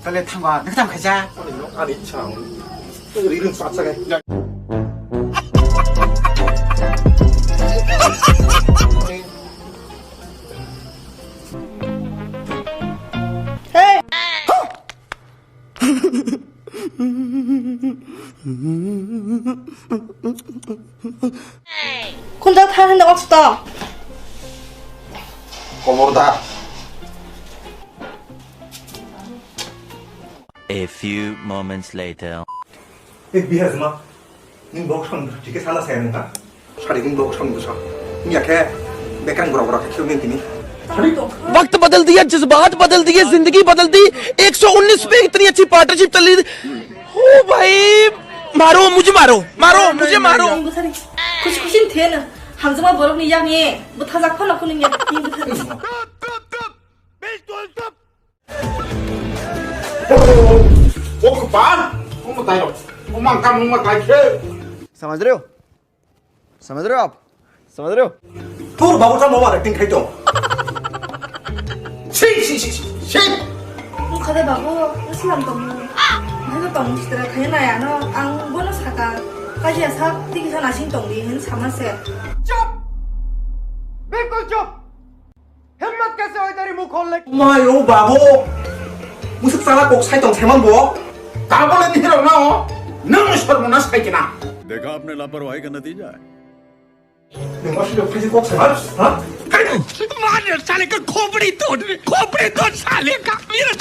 빨리 탄거 내가 가자. 아니 참 이런 쌉싸게 혼자 타는 데가 없다. 고모르다 A few moments later. 미안하지마 니 먹으면 되게 살라서 해야 된다 살이 니 먹으면 무서 약해 내가랑 뭐라고 키우는 팀이 वक्त बदल दिया जज्बात बदल दिए जिंदगी बदल दी 119 पे इतनी अच्छी पार्टनरशिप चल रही थी ओ भाई मारो मुझे मारो मारो मुझे मारो 인부살이 99신 되는 함정아 버럭니 양이 뭐 타작 펄럭거리는 양 인부살이 ô cái bán không một tay đâu không mang cam không mang tay kia समझ रहे हो? समझ रहे हो आप? समझ रहे हो? thôi bảo con bảo là tinh khai tổng xí 가대 바보 슬람 동무 해도 동무시더라 그냥 나야 너안 보는 사가 까지야 사 뛰기선 아신 동리 hen 참았어 mà yêu bà bố muốn sức ra cuộc sai tổng thế mà bố tao có lên như thế nào nó nâng sợ mà nó sai cái nào देखा आपने लापरवाही का नतीजा है đừng có được cái gì cuộc sai hả मार साले का खोपड़ी तोड़ साले का मेरा